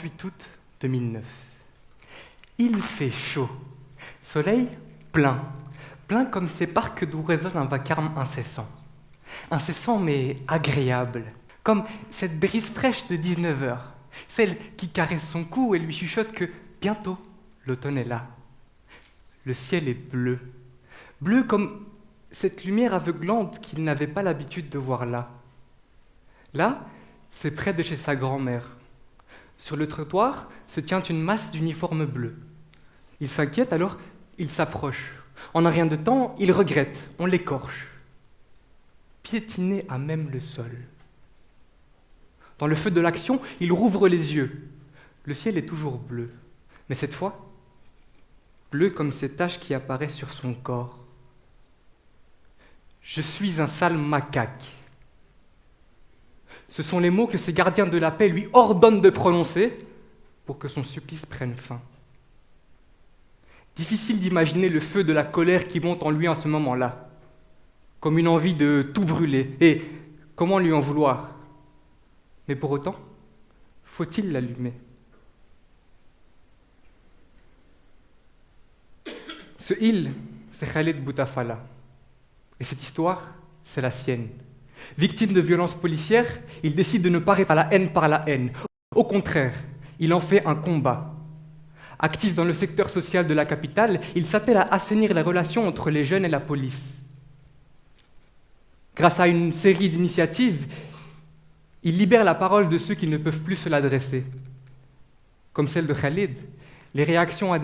28 août 2009. Il fait chaud. Soleil plein. Plein comme ces parcs d'où résonne un vacarme incessant. Incessant mais agréable. Comme cette brise fraîche de 19h. Celle qui caresse son cou et lui chuchote que bientôt l'automne est là. Le ciel est bleu. Bleu comme cette lumière aveuglante qu'il n'avait pas l'habitude de voir là. Là, c'est près de chez sa grand-mère. Sur le trottoir se tient une masse d'uniformes bleus. Il s'inquiète, alors il s'approche. En un rien de temps, il regrette, on l'écorche. Piétiné à même le sol. Dans le feu de l'action, il rouvre les yeux. Le ciel est toujours bleu, mais cette fois, bleu comme ces taches qui apparaissent sur son corps. Je suis un sale macaque. Ce sont les mots que ces gardiens de la paix lui ordonnent de prononcer pour que son supplice prenne fin. Difficile d'imaginer le feu de la colère qui monte en lui en ce moment-là, comme une envie de tout brûler. Et comment lui en vouloir? Mais pour autant, faut-il l'allumer? Ce il, c'est Khaled Boutafala. Et cette histoire, c'est la sienne. Victime de violences policières, il décide de ne pas répondre à la haine par la haine. Au contraire, il en fait un combat. Actif dans le secteur social de la capitale, il s'attelle à assainir les relations entre les jeunes et la police. Grâce à une série d'initiatives, il libère la parole de ceux qui ne peuvent plus se l'adresser. Comme celle de Khaled, les réactions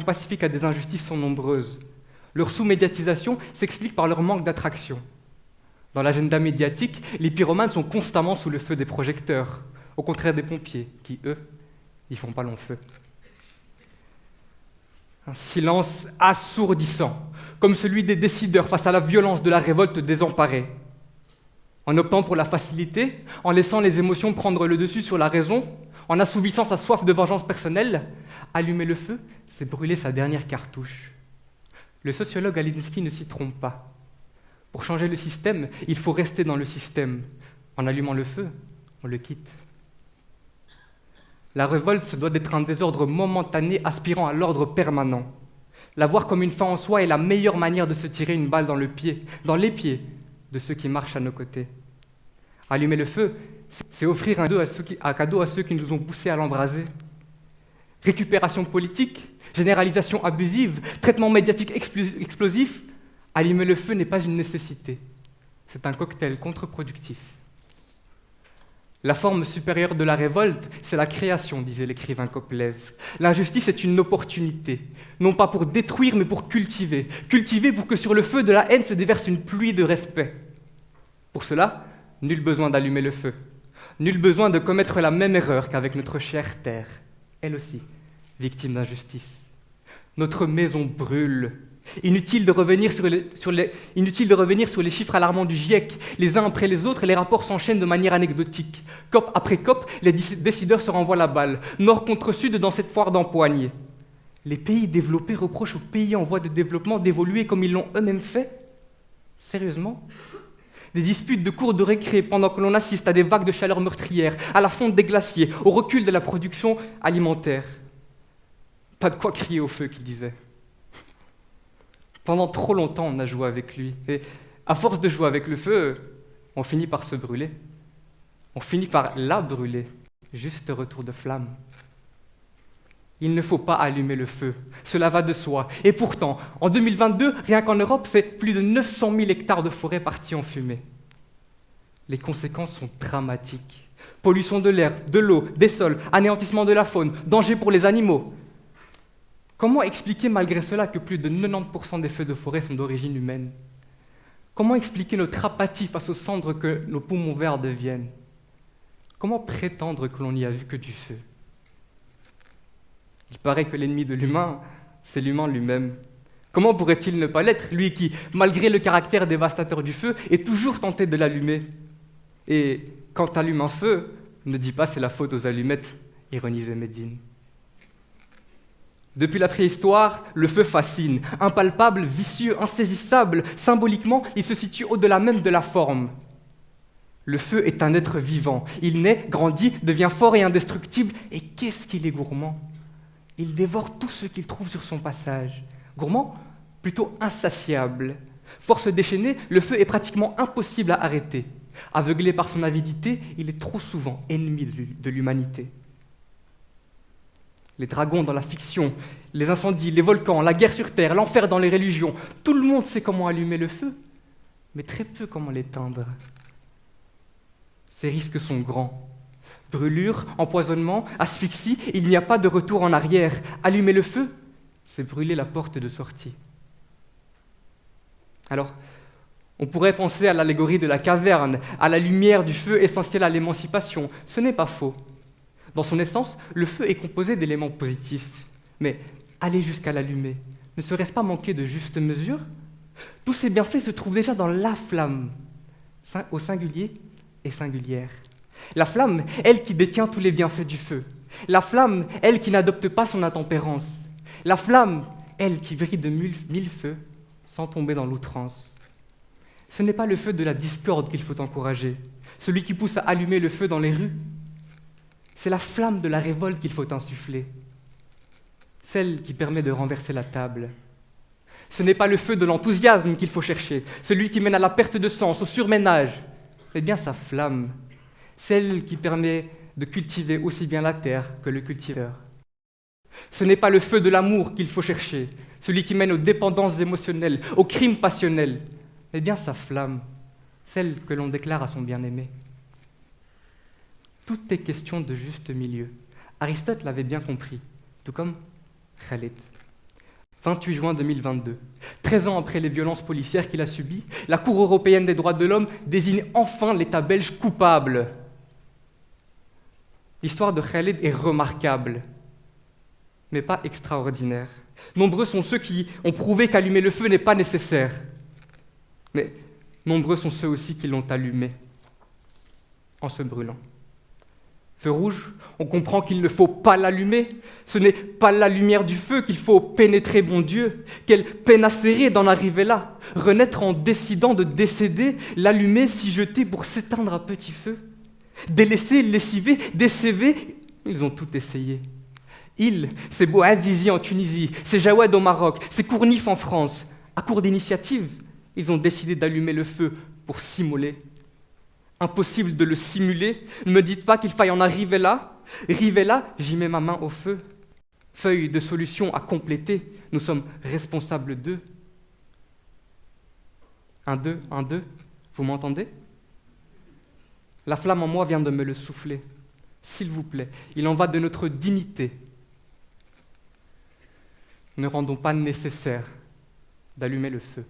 pacifiques à des injustices sont nombreuses. Leur sous-médiatisation s'explique par leur manque d'attraction. Dans l'agenda médiatique, les pyromanes sont constamment sous le feu des projecteurs, au contraire des pompiers, qui, eux, n'y font pas long feu. Un silence assourdissant, comme celui des décideurs face à la violence de la révolte désemparée. En optant pour la facilité, en laissant les émotions prendre le dessus sur la raison, en assouvissant sa soif de vengeance personnelle, allumer le feu, c'est brûler sa dernière cartouche. Le sociologue Alinsky ne s'y trompe pas. Pour changer le système, il faut rester dans le système. En allumant le feu, on le quitte. La révolte se doit d'être un désordre momentané aspirant à l'ordre permanent. La voir comme une fin en soi est la meilleure manière de se tirer une balle dans les pieds de ceux qui marchent à nos côtés. Allumer le feu, c'est offrir un cadeau à ceux qui nous ont poussés à l'embraser. Récupération politique, généralisation abusive, traitement médiatique explosif, allumer le feu n'est pas une nécessité. C'est un cocktail contre-productif. La forme supérieure de la révolte, c'est la création, disait l'écrivain Koplev. L'injustice est une opportunité, non pas pour détruire, mais pour cultiver. Cultiver pour que sur le feu de la haine se déverse une pluie de respect. Pour cela, nul besoin d'allumer le feu. Nul besoin de commettre la même erreur qu'avec notre chère terre, elle aussi, victime d'injustice. Notre maison brûle. Inutile de revenir sur les chiffres alarmants du GIEC. Les uns après les autres, les rapports s'enchaînent de manière anecdotique. COP après COP, les décideurs se renvoient la balle. Nord contre Sud dans cette foire d'empoigne. Les pays développés reprochent aux pays en voie de développement d'évoluer comme ils l'ont eux-mêmes fait? Sérieusement? Des disputes de cours de récré pendant que l'on assiste à des vagues de chaleur meurtrières, à la fonte des glaciers, au recul de la production alimentaire. Pas de quoi crier au feu, qu'il disait. Pendant trop longtemps, on a joué avec lui. Et à force de jouer avec le feu, on finit par se brûler. On finit par la brûler. Juste retour de flamme. Il ne faut pas allumer le feu. Cela va de soi. Et pourtant, en 2022, rien qu'en Europe, c'est plus de 900 000 hectares de forêt partis en fumée. Les conséquences sont dramatiques. Pollution de l'air, de l'eau, des sols, anéantissement de la faune, danger pour les animaux. Comment expliquer malgré cela que plus de 90% des feux de forêt sont d'origine humaine? Comment expliquer notre apathie face aux cendres que nos poumons verts deviennent? Comment prétendre que l'on n'y a vu que du feu? Il paraît que l'ennemi de l'humain, c'est l'humain lui-même. Comment pourrait-il ne pas l'être, lui qui, malgré le caractère dévastateur du feu, est toujours tenté de l'allumer? Et quand tu allumes un feu, ne dis pas c'est la faute aux allumettes, ironisait Médine. Depuis la préhistoire, le feu fascine. Impalpable, vicieux, insaisissable, symboliquement, il se situe au-delà même de la forme. Le feu est un être vivant. Il naît, grandit, devient fort et indestructible. Et qu'est-ce qu'il est gourmand! Il dévore tout ce qu'il trouve sur son passage. Gourmand, plutôt insatiable. Force déchaînée, le feu est pratiquement impossible à arrêter. Aveuglé par son avidité, il est trop souvent ennemi de l'humanité. Les dragons dans la fiction, les incendies, les volcans, la guerre sur terre, l'enfer dans les religions, tout le monde sait comment allumer le feu, mais très peu comment l'éteindre. Ces risques sont grands. Brûlure, empoisonnement, asphyxie, il n'y a pas de retour en arrière. Allumer le feu, c'est brûler la porte de sortie. Alors, on pourrait penser à l'allégorie de la caverne, à la lumière du feu essentielle à l'émancipation. Ce n'est pas faux. Dans son essence, le feu est composé d'éléments positifs. Mais aller jusqu'à l'allumer, ne serait-ce pas manquer de juste mesure? Tous ces bienfaits se trouvent déjà dans la flamme, au singulier et singulière. La flamme, elle qui détient tous les bienfaits du feu. La flamme, elle qui n'adopte pas son intempérance. La flamme, elle qui brille de mille feux sans tomber dans l'outrance. Ce n'est pas le feu de la discorde qu'il faut encourager, celui qui pousse à allumer le feu dans les rues. C'est la flamme de la révolte qu'il faut insuffler, celle qui permet de renverser la table. Ce n'est pas le feu de l'enthousiasme qu'il faut chercher, celui qui mène à la perte de sens, au surménage, mais bien sa flamme, celle qui permet de cultiver aussi bien la terre que le cultivateur. Ce n'est pas le feu de l'amour qu'il faut chercher, celui qui mène aux dépendances émotionnelles, aux crimes passionnels, mais bien sa flamme, celle que l'on déclare à son bien-aimé. Tout est question de juste milieu. Aristote l'avait bien compris, tout comme Khaled. 28 juin 2022. 13 ans après les violences policières qu'il a subies, la Cour européenne des droits de l'homme désigne enfin l'État belge coupable. L'histoire de Khaled est remarquable, mais pas extraordinaire. Nombreux sont ceux qui ont prouvé qu'allumer le feu n'est pas nécessaire, mais nombreux sont ceux aussi qui l'ont allumé en se brûlant. Feu rouge, on comprend qu'il ne faut pas l'allumer. Ce n'est pas la lumière du feu qu'il faut pénétrer, bon Dieu. Quelle peine acérée d'en arriver là. Renaître en décidant de décéder, l'allumer, s'y jeter pour s'éteindre à petit feu. Délaissés, lessivés, décévés, ils ont tout essayé. Ils, c'est Bouazizi en Tunisie, c'est Jawed au Maroc, c'est Kournif en France. À court d'initiative, ils ont décidé d'allumer le feu pour s'immoler. Impossible de le simuler. Ne me dites pas qu'il faille en arriver là. Arriver là, j'y mets ma main au feu. Feuille de solution à compléter. Nous sommes responsables d'eux. 1, 2, 1, 2. Vous m'entendez? La flamme en moi vient de me le souffler. S'il vous plaît, il en va de notre dignité. Ne rendons pas nécessaire d'allumer le feu.